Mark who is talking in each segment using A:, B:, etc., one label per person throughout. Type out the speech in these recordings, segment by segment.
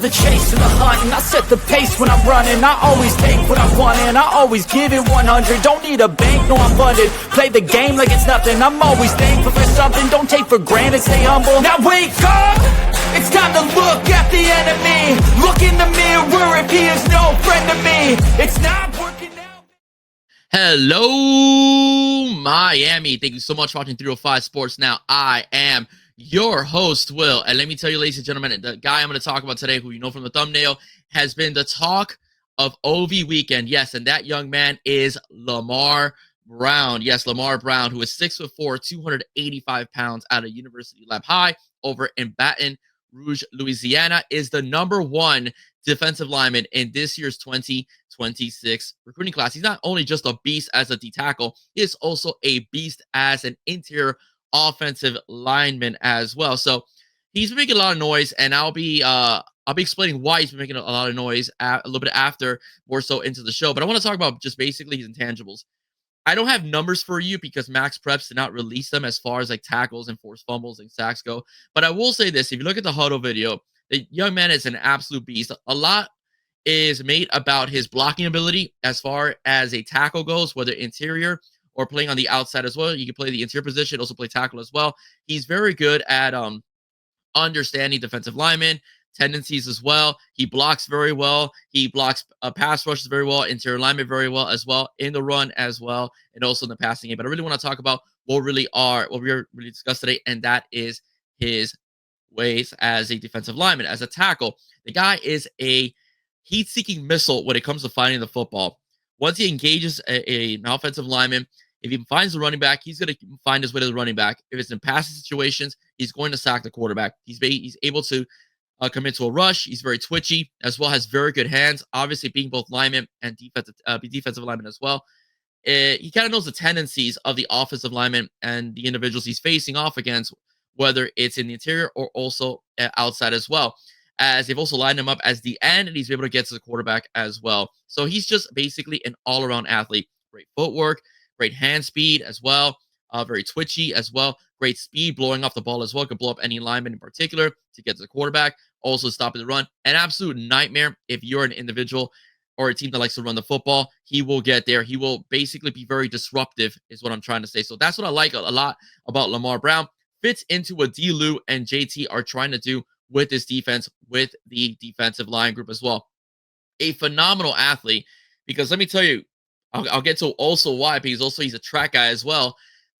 A: the chase and the hunt, and I set the pace when I'm running. I always take what I want and I always give it 100. Don't need a bank, no I'm funded. Play the game like it's nothing. I'm always thankful for something. Don't take for granted, stay humble. Now wake up! It's time to look at the enemy. Look in the mirror if he is no friend to me. It's not working out.
B: Hello, Miami. Thank you so much for watching 305 Sports Now. I am your host, Will. And let me tell you, ladies and gentlemen, the guy I'm going to talk about today, who you know from the thumbnail, has been the talk of OV weekend. Yes, and that young man is Lamar Brown. Yes, Lamar Brown, who is 6'4", 285 pounds out of University Lab High over in Baton Rouge, Louisiana, is the #1 defensive lineman in this year's 2026 recruiting class. He's not only just a beast as a D tackle, he is also a beast as an interior offensive lineman as well. So he's been making a lot of noise, and I'll be explaining why he's been making a lot of noise a little bit after, more so into the show. But I want to talk about just basically his intangibles. I don't have numbers for you because Max Preps did not release them as far as like tackles and forced fumbles and sacks go. But I will say this: if you look at the huddle video, the young man is an absolute beast. A lot is made about his blocking ability as far as a tackle goes, whether interior or playing on the outside as well. You can play the interior position, also play tackle as well. He's very good at understanding defensive linemen tendencies as well. He blocks very well. He blocks pass rushes very well, interior linemen very well as well, in the run as well, and also in the passing game. But I really want to talk about what we're really discussed today, and that is his ways as a defensive lineman, as a tackle. The guy is a heat-seeking missile when it comes to finding the football. Once he engages an offensive lineman, if he finds the running back, he's going to find his way to the running back. If it's in passing situations, he's going to sack the quarterback. He's able to come into a rush. He's very twitchy, as well as very good hands. Obviously, being both lineman and defensive lineman as well. He kind of knows the tendencies of the offensive lineman and the individuals he's facing off against, whether it's in the interior or also outside as well. As they've also lined him up as the end, and he's able to get to the quarterback as well. So he's just basically an all-around athlete. Great footwork, great hand speed as well, very twitchy as well, great speed, blowing off the ball as well, could blow up any lineman in particular to get to the quarterback, also stopping the run. An absolute nightmare if you're an individual or a team that likes to run the football. He will get there. He will basically be very disruptive is what I'm trying to say. So that's what I like a lot about Lamar Brown. Fits into what D. Lou and JT are trying to do with this defense, with the defensive line group as well. A phenomenal athlete, because let me tell you, I'll get to also why, because he's a track guy as well.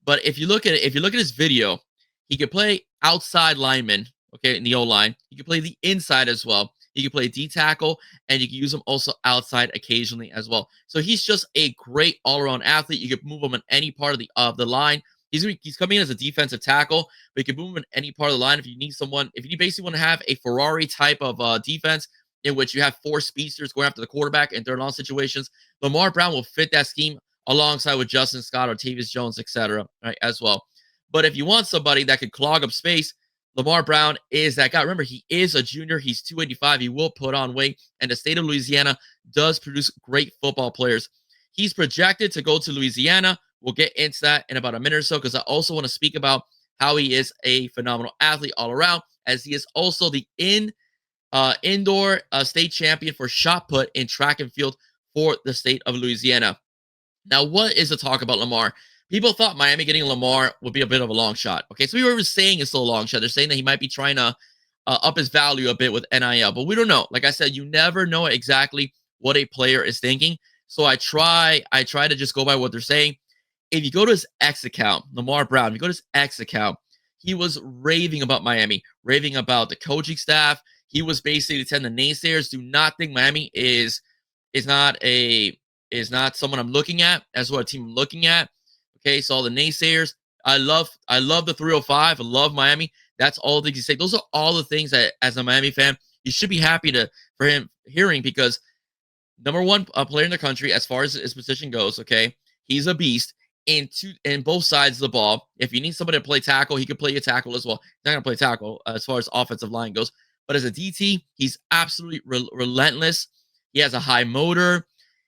B: But if you look at his video, he can play outside lineman, okay, in the O-line. He can play the inside as well. He can play D tackle, and you can use him also outside occasionally as well. So he's just a great all-around athlete. You can move him on any part of the line. He's coming in as a defensive tackle, but you can move him in any part of the line if you need someone. If you basically want to have a Ferrari type of defense in which you have 4 speedsters going after the quarterback in third and long situations, Lamar Brown will fit that scheme alongside with Justin Scott or Tavius Jones, etc., right, as well. But if you want somebody that could clog up space, Lamar Brown is that guy. Remember, he is a junior. He's 285. He will put on weight, and the state of Louisiana does produce great football players. He's projected to go to Louisiana. We'll get into that in about a minute or so, because I also want to speak about how he is a phenomenal athlete all around, as he is also the indoor state champion for shot put in track and field for the state of Louisiana. Now, what is the talk about Lamar? People thought Miami getting Lamar would be a bit of a long shot. Okay, so we were saying it's still a long shot. They're saying that he might be trying to up his value a bit with NIL, but we don't know. Like I said, you never know exactly what a player is thinking. So I try to just go by what they're saying. If you go to his X account, Lamar Brown, if you go to his X account, he was raving about Miami, raving about the coaching staff. He was basically telling the naysayers, do not think Miami is not someone I'm looking at, as what a team I'm looking at. Okay, so all the naysayers. I love the 305. I love Miami. That's all the things you say. Those are all the things that, as a Miami fan, you should be happy for him hearing, because #1 player in the country as far as his position goes. Okay, he's a beast in both sides of the ball. If you need somebody to play tackle, he could play a tackle as well. He's not gonna play tackle as far as offensive line goes, but as a DT, he's absolutely relentless. He has a high motor.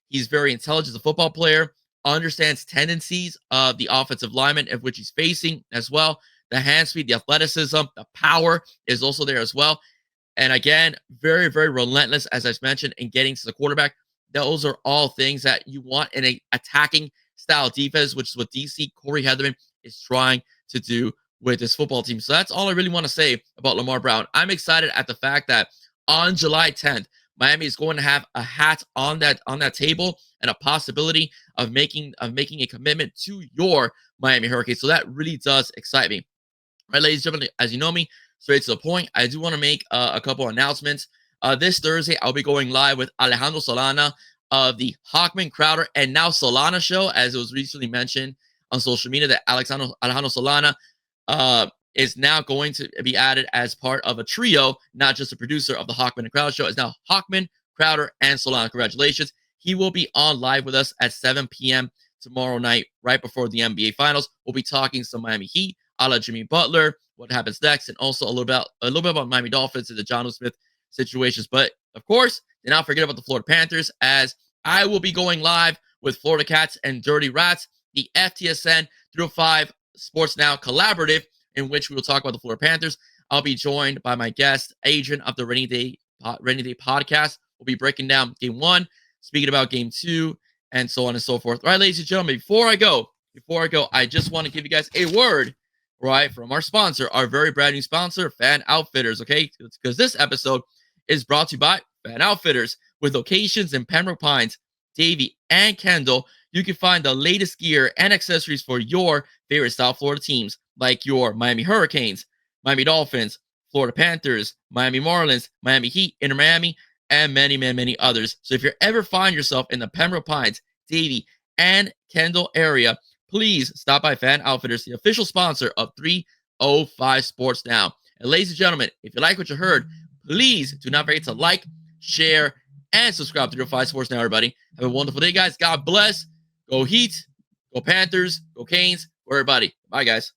B: He's very intelligent as a football player. Understands tendencies of the offensive lineman of which he's facing as well. The hand speed, the athleticism, the power is also there as well. And again, very, very relentless, as I've mentioned, in getting to the quarterback. Those are all things that you want in a attacking style defense, which is what DC Corey Heatherman is trying to do with this football team. So that's all I really want to say about Lamar Brown. I'm excited at the fact that on July 10th, Miami is going to have a hat on that table and a possibility of making a commitment to your Miami Hurricanes. So that really does excite me. All right, ladies and gentlemen, as you know me, straight to the point, I do want to make a couple announcements. This Thursday, I'll be going live with Alejandro Solana of the Hawkman, Crowder, and now Solana show, as it was recently mentioned on social media that Alejandro Solana is now going to be added as part of a trio, not just a producer of the Hawkman and Crowder show. It's now Hawkman, Crowder, and Solana. Congratulations. He will be on live with us at 7 p.m. tomorrow night, right before the NBA Finals. We'll be talking some Miami Heat, a la Jimmy Butler, what happens next, and also a little bit about Miami Dolphins and the John Smith situations. But of course, do not forget about the Florida Panthers, as I will be going live with Florida Cats and Dirty Rats, the FTSN 305 Sports Now collaborative, in which we will talk about the Florida Panthers. I'll be joined by my guest, Adrian of the Rainy Day podcast. We'll be breaking down game 1, speaking about game 2, and so on and so forth. All right, ladies and gentlemen, before I go, I just want to give you guys a word, right, from our sponsor, our very brand new sponsor, Fan Outfitters, okay? Because this episode is brought to you by Fan Outfitters. With locations in Pembroke Pines, Davie, and Kendall, you can find the latest gear and accessories for your favorite South Florida teams, like your Miami Hurricanes, Miami Dolphins, Florida Panthers, Miami Marlins, Miami Heat, Inter Miami, and many, many, many others. So if you ever find yourself in the Pembroke Pines, Davie, and Kendall area, please stop by Fan Outfitters, the official sponsor of 305 Sports Now. And ladies and gentlemen, if you like what you heard, please do not forget to like, share, and subscribe to 305 Sports Now, everybody. Have a wonderful day, guys. God bless. Go Heat. Go Panthers. Go Canes. Go everybody. Bye, guys.